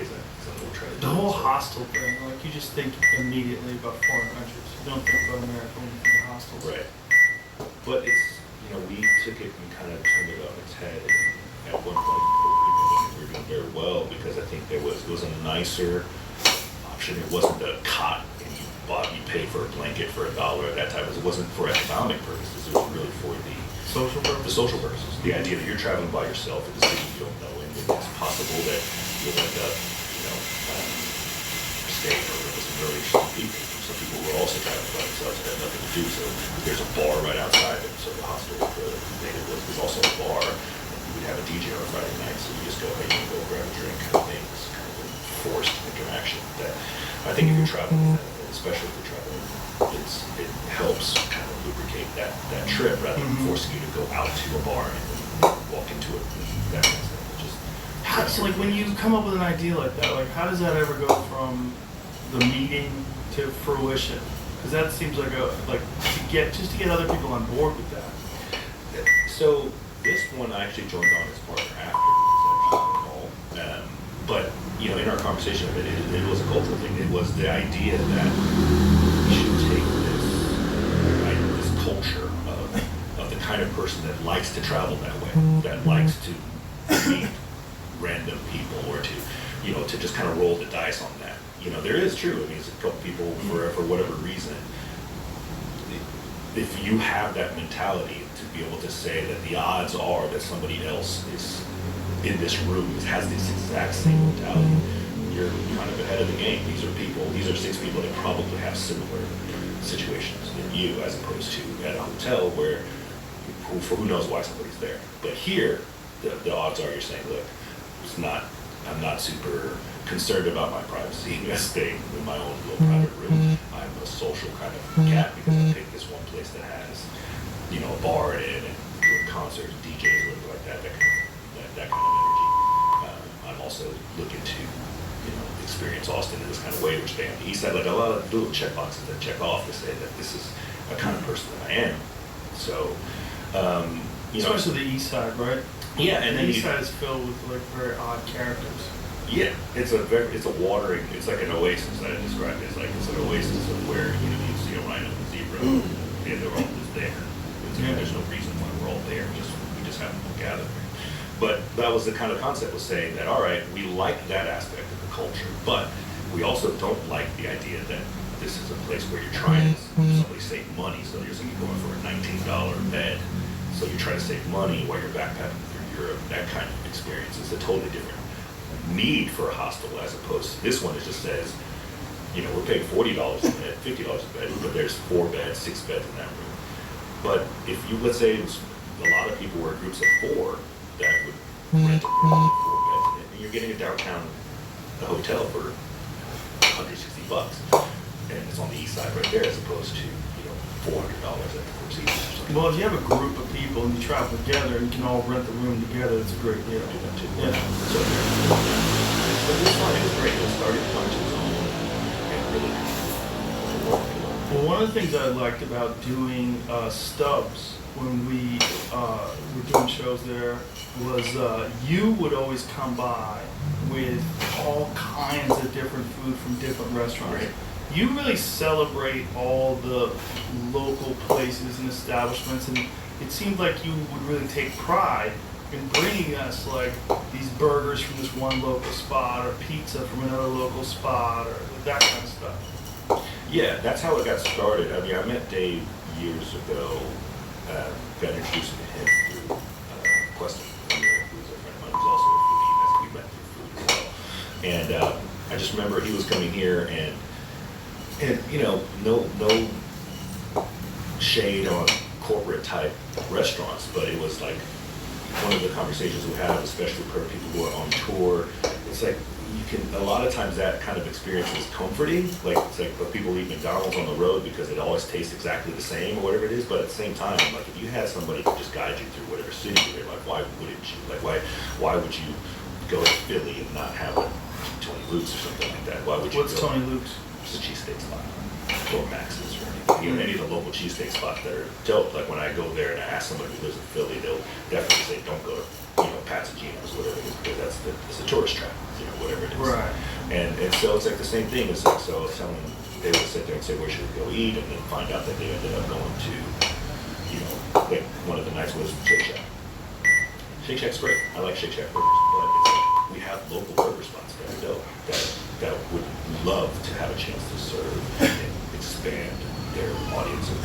ways that some people try to The do it, whole so. hostile thing, like you just think immediately about foreign countries. You don't think about America when you think of hostels. Right. But it's, we took it and kind of turned it on its head. And at one point, we were doing very well because I think it was a nicer option. It wasn't a cot and you paid for a blanket for $1 at that time. It wasn't for economic purposes. It was really for the Social purpose? social purposes. The idea that you're traveling by yourself in a city you don't know, and it's possible that you'll end up, staying over with some really interesting people. Some people were also traveling by themselves and had nothing to do. So there's a bar right outside it. So the hostel was also a bar. We'd have a DJ on Friday night, so you just go, hey, you can go grab a drink kind of thing. It's kind of a forced interaction that I think if you're traveling, especially if you're traveling, it helps kind of lubricate that trip rather than forcing you to go out to a bar and walk into it. That kind of stuff. So like when you come up with an idea like that, like how does that ever go from the meeting to fruition? Because that seems like to get other people on board with that. So this one I actually joined on as partner after, but in our conversation of it was a cultural thing. It was the idea that we should take this culture of the kind of person that likes to travel that way, that likes to meet random people, or to just kind of roll the dice on that. There is true. I mean, it's a couple people for whatever reason. If you have that mentality to be able to say that the odds are that somebody else is in this room has this exact same mentality, you're kind of ahead of the game. These are 6 people that probably have similar situations than you, as opposed to at a hotel where who knows why somebody's there. But here, the odds are you're saying, look, I'm not super concerned about my privacy. I'm staying in my own little private room. I'm a social kind of cat because I picked this one place that has, a bar in it and doing concerts, DJs, whatever like that kind of energy. I'm also looking to, experience Austin in this kind of way, which they on the east side, like a lot of little check boxes that check off to say that this is a kind of person that I am. So, especially the east side, right? Yeah, and the east side is filled with like very odd characters. Yeah, it's a watering. It's like an oasis that I described it as. Like it's an oasis of where you see a rhino and a zebra, and they're all just there. There's no reason why we're all there. We just happen to gather there. But that was the kind of concept, was saying that all right, we like that aspect of the culture, but we also don't like the idea that this is a place where you're trying to somebody save money. So you're going for a $19 bed. So you try to save money while you're backpacking through Europe. That kind of experience is a totally different need for a hostel, as opposed to this one. It just says, we're paying $40 a bed, $50 a bed, but there's 4 beds, 6 beds in that room. But if you, let's say a lot of people were groups of 4 that would rent a room with 4 beds in it, and you're getting a downtown hotel for $160, and it's on the east side right there, as opposed to $400 at the Four Seasons or something. Well, if you have a group of people and you travel together and you can all rent the room together, it's a great deal. Do that too. Yeah. So, but it was fun. It was great. It started to come to its own and really. Well, one of the things I liked about doing Stubbs when we were doing shows there was you would always come by with all kinds of different food from different restaurants. Right. You really celebrate all the local places and establishments, and it seemed like you would really take pride in bringing us like these burgers from this one local spot, or pizza from another local spot, or that kind of stuff. Yeah, that's how it got started. I mean, I met Dave years ago. Got introduced to him through Queston, who's a friend of mine, who's also a foodie. That's how we met through food as well. And I just remember he was coming here, and no shade on corporate type restaurants, but it was like one of the conversations we have, especially for people who are on tour. It's like a lot of times that kind of experience is comforting. Like it's like, but people eat McDonald's on the road because it always tastes exactly the same or whatever it is. But at the same time, like if you had somebody to just guide you through whatever city you're in, like why wouldn't you? Like why would you go to Philly and not have a Tony Luke's or something like that? Why would you? What's Tony Luke's? It's a cheesesteak spot, or Max's, or anything. Any of the local cheesesteak spots that are dope. Like when I go there and I ask somebody who lives in Philly, they'll definitely say, don't go to Pat's and Geno's, whatever it is, because it's a tourist trap, whatever it is. Right. And so it's like the same thing. It's like, so I was telling them, they would sit there and say, where should we go eat? And then find out that they ended up going to, like one of the nights was Shake Shack. Shake Shack's great. I like Shake Shack burgers, but it's like we have local burger spots that are dope that would love to have a chance to serve and expand their audience and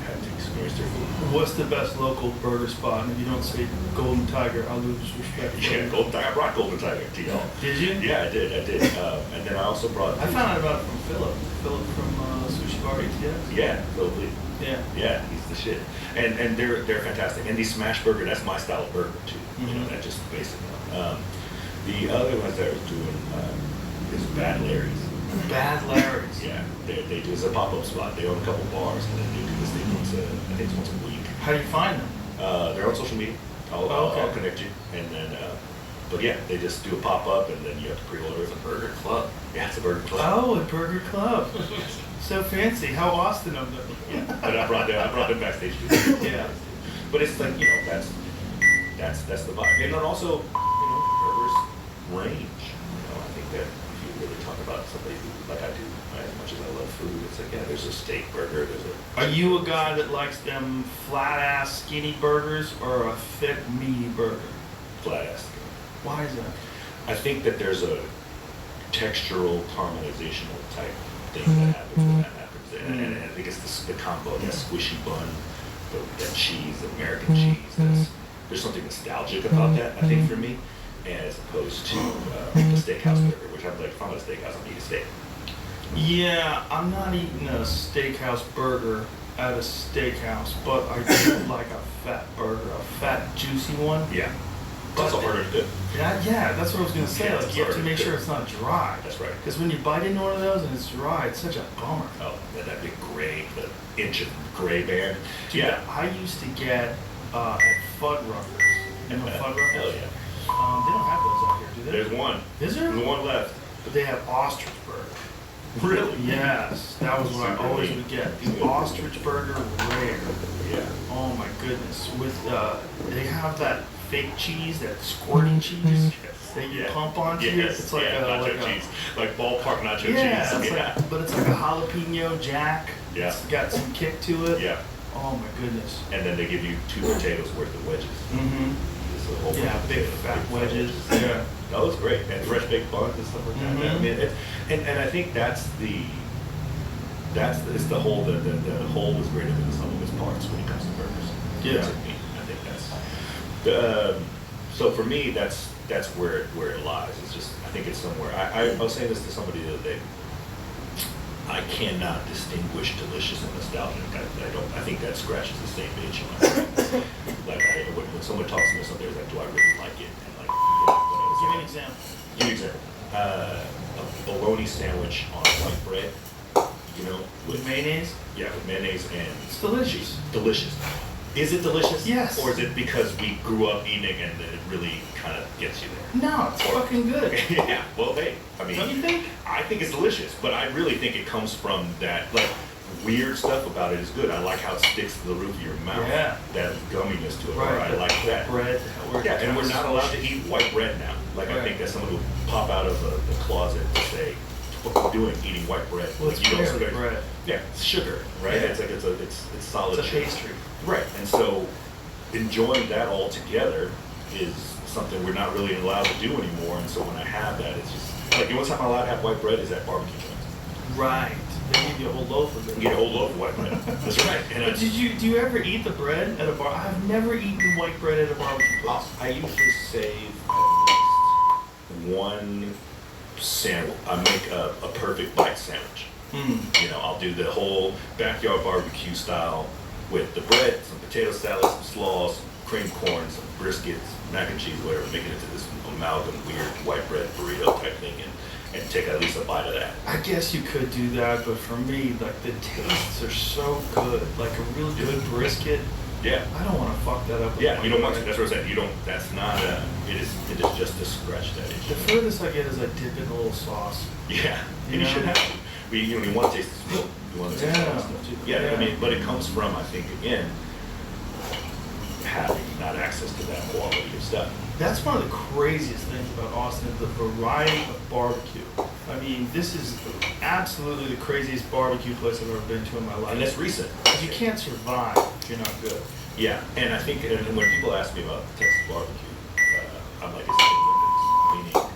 have to experience their food. What's the best local burger spot? And if you don't say Golden Tiger, I'll lose respect. Yeah, Golden Tiger. I brought Golden Tiger to y'all. Did you? Yeah, I did. And then I also brought. I found out about it from Philip. Philip from Sushi Bar ATS. Yeah, Philip Lee. Yeah. Yeah, he's the shit. And they're fantastic. And these smash burger, that's my style of burger too. That just basic one. The other ones that I was doing is Bad Larry's. Bad Larry's. Yeah, they do. It's a pop-up spot. They own a couple bars, and then they do this thing I think it's once a week. How do you find them? They're on social media. Okay. I'll connect you. And then, but yeah, they just do a pop-up, and then you have to pre-order. It's a burger club. Yeah, it's a burger club. Oh, a burger club. So fancy. How Austin of them. Yeah, but I brought them backstage too. Yeah. But it's like, that's the vibe. And then also, burgers range. I think that if you really talk about somebody who, like I do, as much as I love food, it's like, yeah, there's a steak burger, Are you a guy that likes them flat-ass skinny burgers or a thick meaty burger? flat ass. Why is that? I think that there's a textural caramelizational type thing that happens when that happens. And I think it's the combo, that squishy bun, that cheese, the American cheese. There's something nostalgic about that, I think, for me, as opposed to the steakhouse burger, which I'm like, if I'm at a steakhouse, I'm eating a steak. Yeah, I'm not eating a steakhouse burger at a steakhouse, but I do like a fat burger, a fat, juicy one. Yeah. It's also harder to do. Yeah, that's what I was gonna say. Yeah, Like it's you have to harder make to sure do. it's not dry. That's right. Because when you bite into one of those and it's dry, it's such a bummer. Oh, that big gray, the inch of gray band. Dude, Yeah. I used to get at Fuddruckers. You know Fuddruckers? Hell yeah. They don't have those out here, do they? There's one. Is there? There's one left. But they have ostrich burger. Really? Yes, that was what I Super always lean. would get. The ostrich burger rare. Yeah. Oh my goodness. With they have that fake cheese, that squirting cheese that you pump onto it. Yes. It's like yeah, a nacho cheese. Like ballpark nacho yeah, cheese. it's like, but it's like a jalapeno jack. Yeah. It's got some kick to it. Yeah. Oh my goodness. And then they give you 2 potatoes worth of wedges. Mm-hmm. It's a whole Yeah, bunch of big potatoes, fat big wedges. wedges. Yeah. That was great. And fresh baked buns and stuff like that. Mhm. I mean, and I think it's the whole is greater than the sum of its parts when it comes to burgers. Yeah. To me, I think that's so for me that's where it lies. It's just I think it's somewhere. I was saying this to somebody the other day. I cannot distinguish delicious and nostalgic. I think that scratches the same itch in my brain. Like when someone talks to me something, it's like, do I really like it? And like, Give me an example. Give me an example. A bologna sandwich on white bread, With mayonnaise? yeah, with mayonnaise and It's delicious. delicious. Is it delicious? Yes. Or is it because we grew up eating it and it really kind of gets you there? No, it's fucking good. Yeah. Well, hey, I mean, Don't you think? I think it's delicious, but I really think it comes from that weird stuff about it is good. I like how it sticks to the roof of your mouth. Yeah. That gumminess to it. Right. Or I like that. Bread. Yeah, and we're not allowed to eat white bread now. Like I Right. think that someone would pop out of the closet and say, "What are you doing eating white bread?" Well, it's Like, you don't barely expect- bread. Yeah, it's sugar, right? Yeah. It's like it's solid. It's a sugar. pastry. Right, and so enjoying that all together is something we're not really allowed to do anymore. And so when I have that, it's just like the only time I'm allowed to have white bread is at barbecue joints. Right. They give you a whole loaf of You it. get a whole loaf of white bread. That's right. And But do you ever eat the bread at a bar? I've never eaten white bread at a barbecue place. I usually save at least one sandwich. I make a perfect bite sandwich. I'll do the whole backyard barbecue style with the bread, some potato salad, some slaws, some cream corn, some briskets, mac and cheese, whatever, make it into this amalgam weird white bread burrito type thing and take at least a bite of that. I guess you could do that, but for me, like the tastes are so good. Like a real good brisket. Yeah. I don't want to fuck that up. With Yeah, white you don't want to. bread. That's what I'm saying. You don't. That's not. It is just to scratch that The itch. furthest I get is I dip in a little sauce. Yeah, You and you know? should have to. You want to taste the smoke. You want to taste all Yeah. that stuff too. Yeah, Yeah. I mean, but it comes from, I think, again, having not access to that quality of stuff. That's one of the craziest things about Austin, the variety of barbecue. I mean, this is absolutely the craziest barbecue place I've ever been to in my life. And that's recent. 'Cause you can't survive if you're not good. Yeah, and I think and when people ask me about Texas barbecue, I'm like, it's the Olympics. Meaning,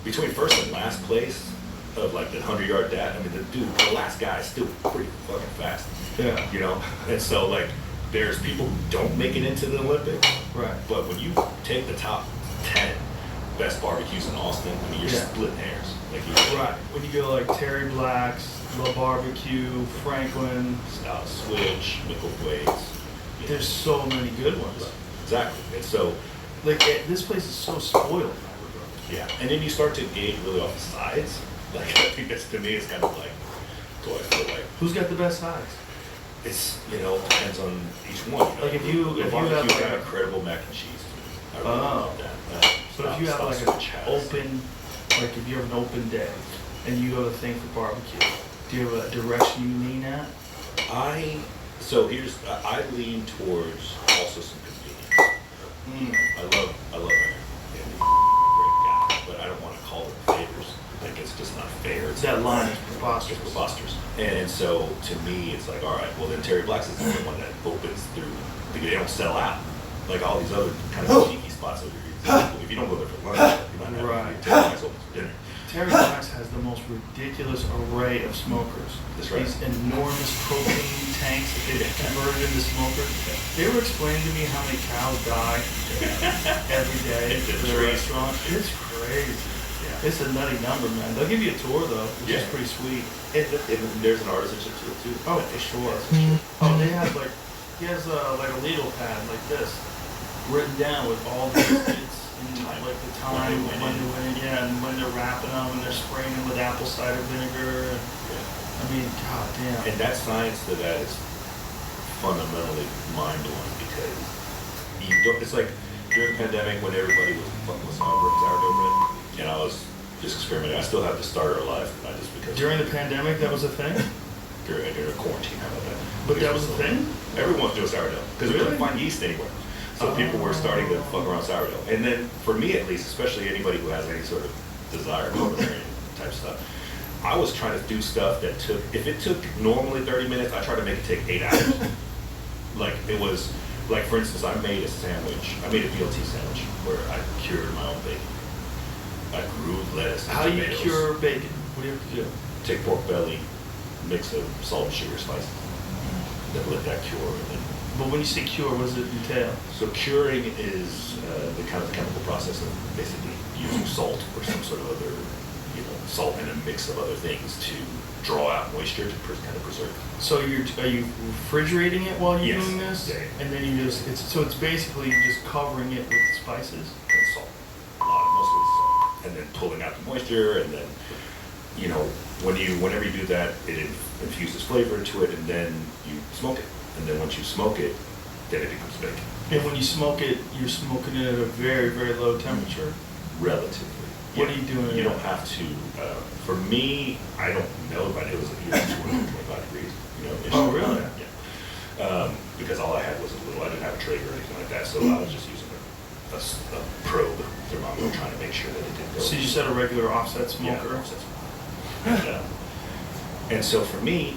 between first and last place of like the 100-yard dash, I mean, the last guy is still pretty fucking fast. Yeah. You know? And so, like, there's people who don't make it into the Olympics. Right. But when you take the top 10 best barbecues in Austin, I mean, you're Yeah. splitting hairs. Like, Right. When you go like Terry Black's, La Barbecue, Franklin, Switch, Nickel Blades. there's so many good ones. Exactly. And so, Like this place is so spoiled. yeah. And then you start to gauge really off the sides. Like, I think that's, to me, it's kind of like, do I feel like Who's got the best sides? it's, depends on each one. Like, if you have, barbecue's like, got a- incredible mac and cheese. I really Oh. love that. But if you have like Switch an has- open, like if you have an open day and you have a thing for barbecue, do you have a direction you lean at? I lean towards also some convenience. I love Aaron. And he's a great guy, but I don't want to call them favors. Like, it's just not fair. It's That line is It's preposterous. preposterous. And so, to me, it's like, all right, well, then Terry Black's is the only one that opens through, because they don't sell out. Like all these other kind of cheeky spots over here. If you don't go there for lunch, you're not Right. having Terry Black's open for dinner. Terry Black's has the most ridiculous array of smokers. That's right. These enormous propane tanks that they've converted into smokers. They were explaining to me how many cows die every day It's at the crazy. restaurant. It's crazy. Yeah. It's a nutty number, man. They'll give you a tour though, which is Yeah. pretty sweet. And there's an artisanship to it too. Oh, for sure. Yeah, for Oh, they have like, he has like a Lidl pad like this, written down with all the biscuits and Time. like the time, When they when went they're winning, yeah, and when they're wrapping them and they're spraying them with apple cider vinegar. And, I mean, god damn. And that science to that is fundamentally mind-blowing because you don't, it's like during the pandemic when everybody was fucking with sourdough bread, and I was just experimenting. I still have the starter alive, not just because During the pandemic, that was a thing? during quarantine, how about that? But that was a thing? Everyone's doing sourdough because we Really? couldn't find yeast anywhere. So people were starting to fuck around sourdough. And then for me at least, especially anybody who has any sort of desire for vegetarian type stuff, I was trying to do stuff that took, if it took normally 30 minutes, I tried to make it take 8 hours. Like it was, like for instance, I made a sandwich, I made a BLT sandwich where I cured my own bacon. I grew lettuce and How do you tomatoes. cure bacon? What do you have to do? Take pork belly, mix of salt and sugar, spices, then let that cure. And then But when you say cure, what does it entail? so curing is the kind of chemical process of basically using salt or some sort of other, salt and a mix of other things to draw out moisture to kind of preserve. So are you refrigerating it while you're Yes. doing this? Yeah, yeah. And then it's basically just covering it with spices? And salt, mostly salt, and then pulling out the moisture, and then whenever you do that, it infuses flavor into it, and then you smoke it, and then once you smoke it, then it becomes bacon. And when you smoke it, you're smoking it at a very, very low temperature? Relatively. What are you doing? You don't have to. For me, I don't know, but it was 225 degrees. Oh, really? Yeah. Because all I had was I didn't have a Traeger or anything like that, so I was just using a probe thermometer trying to make sure that it didn't go. So you said a regular offset smoker? Yeah, offset smoker. And so for me,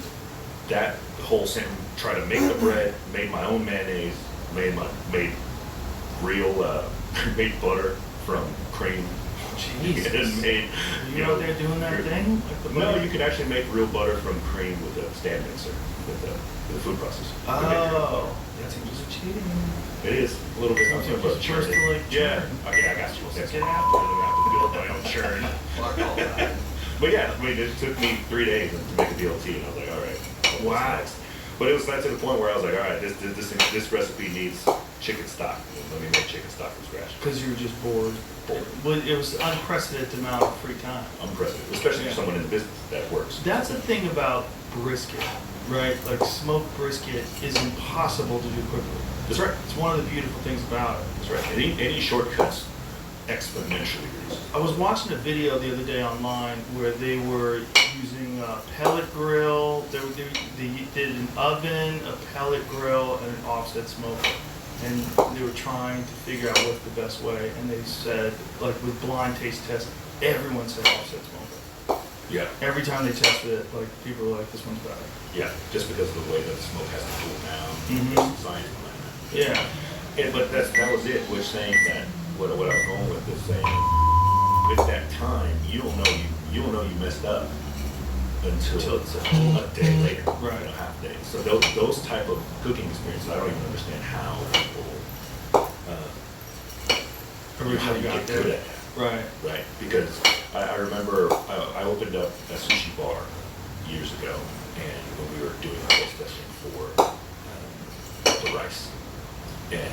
that whole thing, try to make the bread, made my own mayonnaise, made real made butter from cream. Jesus. And made, Are you out there doing that thing? Like the No, butter? you can actually make real butter from cream with a stand mixer, with the food processor. You can make your own Oh, butter. that's just cheating. It is a little bit. Something but just first to, like, yeah. churn. Okay, I got you. Let's Next get one. after it. I have to build my own churn. Fuck all that. But yeah, I mean, it took me 3 days to make a BLT, and I was like, all right. what's Wow. next? But it was to the point where I was like, all right, this recipe needs chicken stock. Let me make chicken stock from scratch. Because you were just bored. Well, it was unprecedented amount of free time. Unprecedented, especially for someone in the business that works. That's the thing about brisket, right? Like smoked brisket is impossible to do quickly. That's right. It's one of the beautiful things about it. That's right. Any shortcuts exponentially reduce. I was watching a video the other day online where they were using a pellet grill. They did an oven, a pellet grill, and an offset smoker. and they were trying to figure out what's the best way, and they said, like with blind taste tests, everyone said offset smoker. Yeah, Every time they tested it, like people were like, this one's better. yeah, just because of the way that the smoke has to cool down, Mhm. there's some science behind that. Yeah. And, but that was it, we're saying that, what I was going with is saying, with that time, you don't know you messed up until Until it's a day later, Right. you know, half a day. So those type of cooking experiences, I don't even understand how people, how Originally you got get good there. at that. Right. Right, because I remember I opened up a sushi bar years ago, and when we were doing taste testing for the rice, and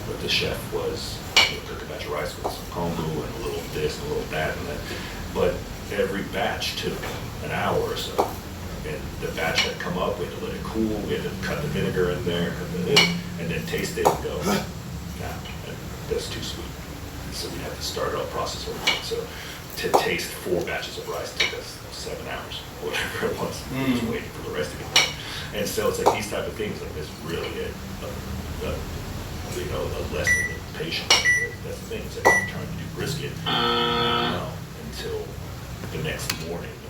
what the chef was, cook a batch of rice with some kombu and a little this and a little that, and that, but every batch took an hour or so, and the batch that come up, we had to let it cool, we had to cut the vinegar in there, and then taste it and go, nah, that's too sweet. So we had to start our process over. So to taste 4 batches of rice took us 7 hours, whatever it was. Just waiting for the rice to get done. And so it's like these type of things, like this really a lesson in patience. That's the thing. It's like you're trying to do brisket until the next morning.